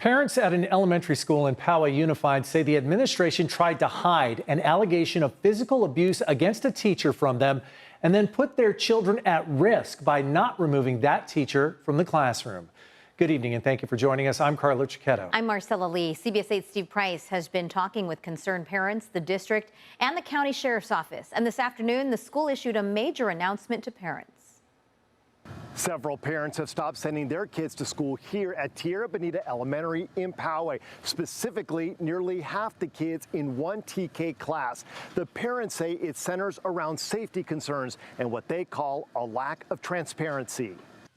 Parents at an elementary school in Poway Unified say the administration tried to hide an allegation of physical abuse against a teacher from them and then put their children at risk by not removing that teacher from the classroom. Good evening and thank you for joining us. I'm Carlo Cicchetto. I'm Marcella Lee. CBS 8's Steve Price has been talking with concerned parents, the district, and the county sheriff's office. And this afternoon, the school issued a major announcement to parents. Several parents have stopped sending their kids to school here at Tierra Bonita Elementary in Poway. Specifically, nearly half the kids in one TK class. The parents say it centers around safety concerns and what they call a lack of transparency.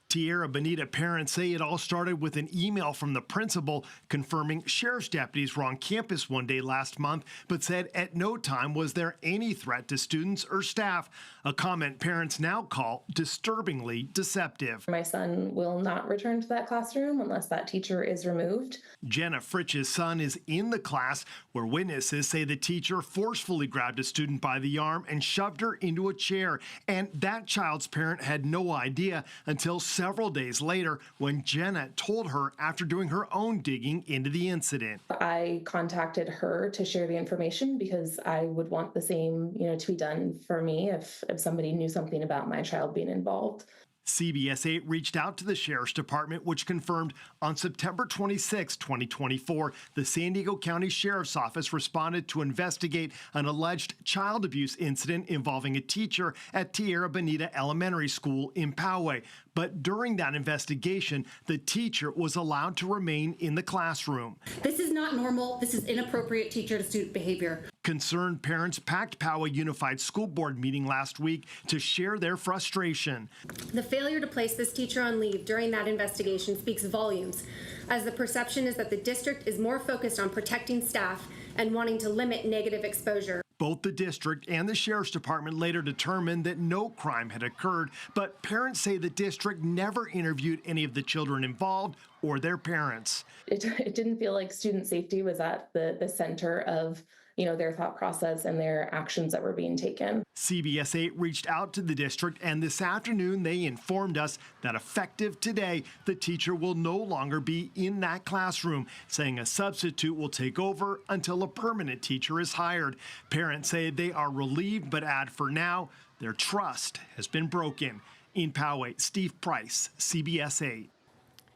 Tierra Bonita parents say it all started with an email from the principal confirming sheriff's deputies were on campus one day last month, but said at no time was there any threat to students or staff, a comment parents now call disturbingly deceptive. My son will not return to that classroom unless that teacher is removed. Jenna Fritch's son is in the class where witnesses say the teacher forcefully grabbed a student by the arm and shoved her into a chair, and that child's parent had no idea until several days later when Jenna told her after doing her own digging into the incident. I contacted her to share the information because I would want the same, to be done for me if somebody knew something about my child being involved. CBS 8 reached out to the Sheriff's Department, which confirmed on September 26, 2024, the San Diego County Sheriff's Office responded to investigate an alleged child abuse incident involving a teacher at Tierra Bonita Elementary School in Poway. But during that investigation, the teacher was allowed to remain in the classroom. This is not normal. This is inappropriate teacher-to-student behavior. Concerned parents packed Poway Unified School Board meeting last week to share their frustration. The failure to place this teacher on leave during that investigation speaks volumes, as the perception is that the district is more focused on protecting staff and wanting to limit negative exposure. Both the district and the Sheriff's Department later determined that no crime had occurred, but parents say the district never interviewed any of the children involved or their parents. It didn't feel like student safety was at the center of their thought process and their actions that were being taken. CBS 8 reached out to the district, and this afternoon they informed us that effective today, the teacher will no longer be in that classroom, saying a substitute will take over until a permanent teacher is hired. Parents say they are relieved, but add for now, their trust has been broken. In Poway, Steve Price, CBS 8.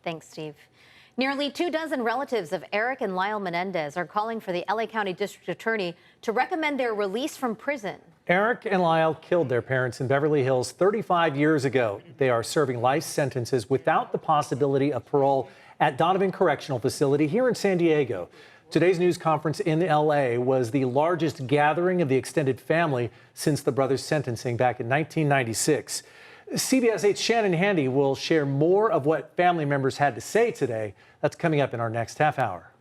Thanks, Steve. Nearly 24 relatives of Eric and Lyall Menendez are calling for the LA County District Attorney to recommend their release from prison. Eric and Lyall killed their parents in Beverly Hills 35 years ago. They are serving life sentences without the possibility of parole at Donovan Correctional Facility here in San Diego. Today's news conference in LA was the largest gathering of the extended family since the brothers' sentencing back in 1996. CBS 8's Shannon Handy will share more of what family members had to say today. That's coming up in our next half hour.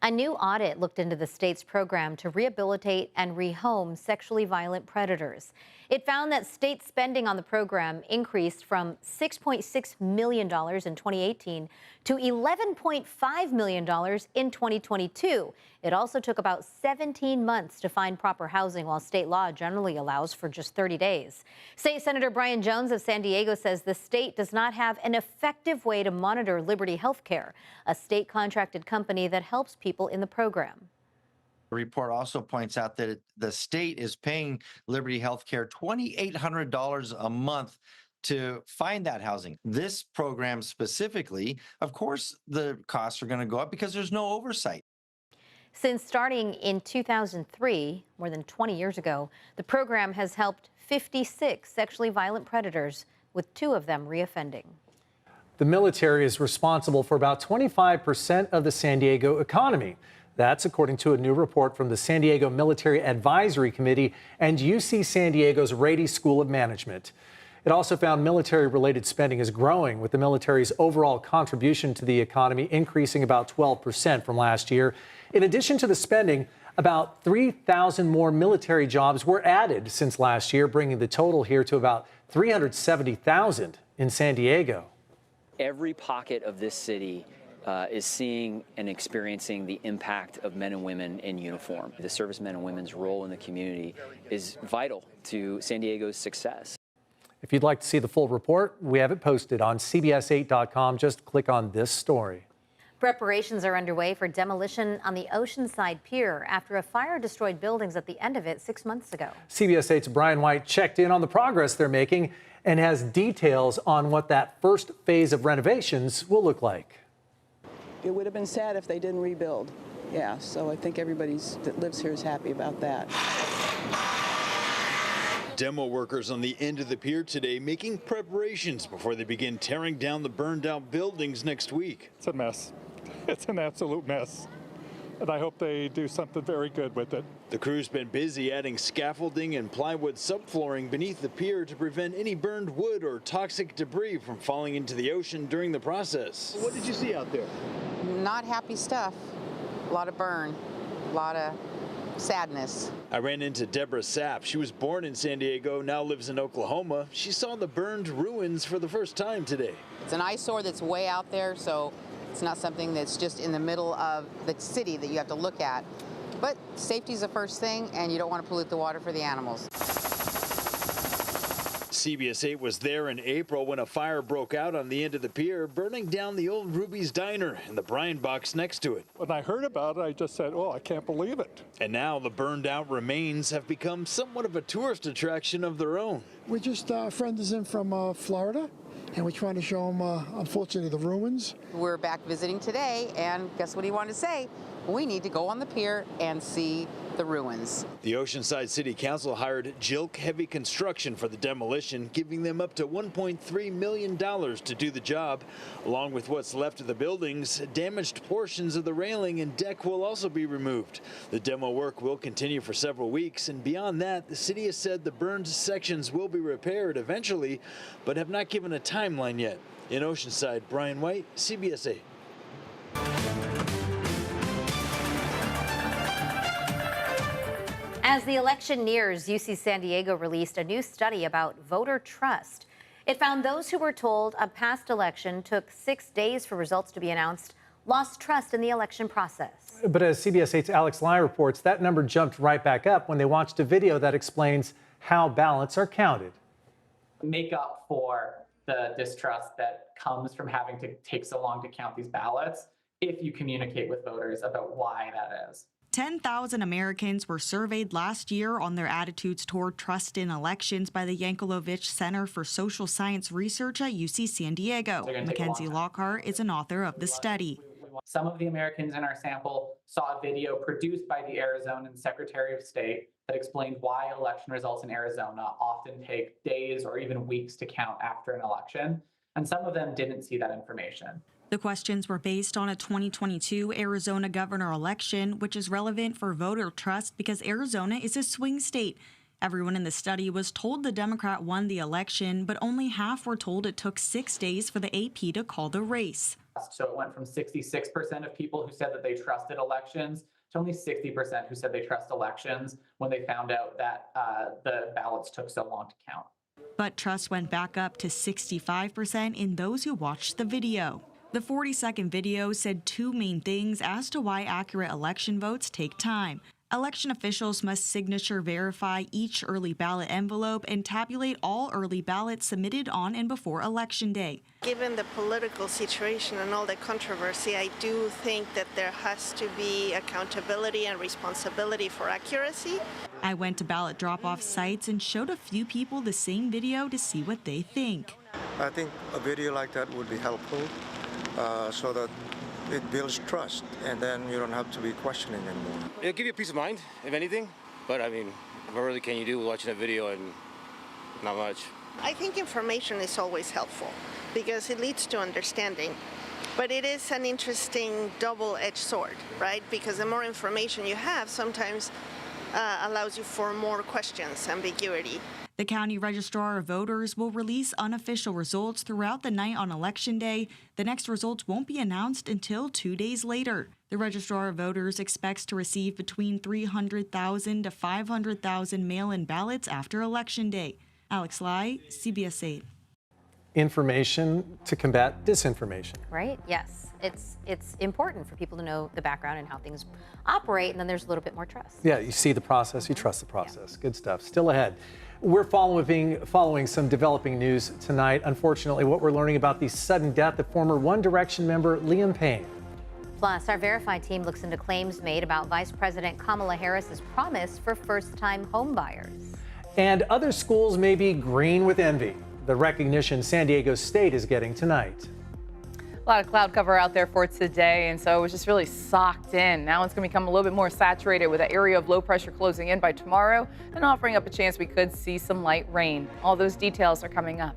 A new audit looked into the state's program to rehabilitate and rehome sexually violent predators. It found that state spending on the program increased from $6.6 million in 2018 to $11.5 million in 2022. It also took about 17 months to find proper housing, while state law generally allows for just 30 days. State Senator Brian Jones of San Diego says the state does not have an effective way to monitor Liberty Healthcare, a state contracted company that helps people in the program. The report also points out that the state is paying Liberty Healthcare $2,800 a month to find that housing. This program specifically, of course, the costs are going to go up because there's no oversight. Since starting in 2003, more than 20 years ago, the program has helped 56 sexually violent predators, with 2 of them reoffending. The military is responsible for about 25% of the San Diego economy. That's according to a new report from the San Diego Military Advisory Committee and UC San Diego's Rady School of Management. It also found military-related spending is growing, with the military's overall contribution to the economy increasing about 12% from last year. In addition to the spending, about 3,000 more military jobs were added since last year, bringing the total here to about 370,000 in San Diego. Every pocket of this city is seeing and experiencing the impact of men and women in uniform. The servicemen and women's role in the community is vital to San Diego's success. If you'd like to see the full report, we have it posted on CBS8.com. Just click on this story. Preparations are underway for demolition on the Oceanside Pier after a fire destroyed buildings at the end of it 6 months ago. CBS 8's Brian White checked in on the progress they're making and has details on what that first phase of renovations will look like. It would have been sad if they didn't rebuild. Yeah, so I think everybody that lives here is happy about that. Demo workers on the end of the pier today making preparations before they begin tearing down the burned out buildings next week. It's a mess. It's an absolute mess. And I hope they do something very good with it. The crew's been busy adding scaffolding and plywood subflooring beneath the pier to prevent any burned wood or toxic debris from falling into the ocean during the process. What did you see out there? Not happy stuff. A lot of burn, a lot of sadness. I ran into Deborah Sapp. She was born in San Diego, now lives in Oklahoma. She saw the burned ruins for the first time today. It's an eyesore that's way out there, so it's not something that's just in the middle of the city that you have to look at. But safety's the first thing, and you don't want to pollute the water for the animals. CBS 8 was there in April when a fire broke out on the end of the pier, burning down the old Ruby's Diner and the brine box next to it. When I heard about it, I just said, oh, I can't believe it. And now the burned out remains have become somewhat of a tourist attraction of their own. We just, a friend is in from Florida, and we're trying to show him, unfortunately, the ruins. We're back visiting today, and guess what he wanted to say? We need to go on the pier and see the ruins. The Oceanside City Council hired Jilk Heavy Construction for the demolition, giving them up to $1.3 million to do the job. Along with what's left of the buildings, damaged portions of the railing and deck will also be removed. The demo work will continue for several weeks, and beyond that, the city has said the burned sections will be repaired eventually, but have not given a timeline yet. In Oceanside, Brian White, CBS 8. As the election nears, UC San Diego released a new study about voter trust. It found those who were told a past election took 6 days for results to be announced lost trust in the election process. But as CBS 8's Alex Lyall reports, that number jumped right back up when they watched a video that explains how ballots are counted. Make up for the distrust that comes from having to take so long to count these ballots if you communicate with voters about why that is. 10,000 Americans were surveyed last year on their attitudes toward trust in elections by the Yankelovich Center for Social Science Research at UC San Diego. Mackenzie Lockhart is an author of the study. Some of the Americans in our sample saw a video produced by the Arizonan Secretary of State that explained why election results in Arizona often take days or even weeks to count after an election, and some of them didn't see that information. The questions were based on a 2022 Arizona governor election, which is relevant for voter trust because Arizona is a swing state. Everyone in the study was told the Democrat won the election, but only half were told it took 6 days for the AP to call the race. So it went from 66% of people who said that they trusted elections to only 60% who said they trust elections when they found out that the ballots took so long to count. But trust went back up to 65% in those who watched the video. The 40-second video said two main things as to why accurate election votes take time. Election officials must signature verify each early ballot envelope and tabulate all early ballots submitted on and before Election Day. Given the political situation and all the controversy, I do think that there has to be accountability and responsibility for accuracy. I went to ballot drop-off sites and showed a few people the same video to see what they think. I think a video like that would be helpful. So that it builds trust, and then you don't have to be questioning anymore. It'll give you peace of mind, if anything. But I mean, what really can you do watching a video and not much? I think information is always helpful because it leads to understanding. But it is an interesting double-edged sword, right? Because the more information you have sometimes allows you for more questions, ambiguity. The county registrar of voters will release unofficial results throughout the night on Election Day. The next results won't be announced until 2 days later. The registrar of voters expects to receive between 300,000 to 500,000 mail-in ballots after Election Day. Alex Lyall, CBS 8. Information to combat disinformation. Right? Yes. It's important for people to know the background and how things operate, and then there's a little bit more trust. Yeah, you see the process, you trust the process. Yeah. Good stuff. Still ahead. We're following some developing news tonight. Unfortunately, what we're learning about the sudden death of former One Direction member Liam Payne. Plus, our Verified team looks into claims made about Vice President Kamala Harris's promise for first-time homebuyers. And other schools may be green with envy. The recognition San Diego State is getting tonight. A lot of cloud cover out there for today, and so it was just really socked in. Now it's going to become a little bit more saturated with an area of low pressure closing in by tomorrow and offering up a chance we could see some light rain. All those details are coming up.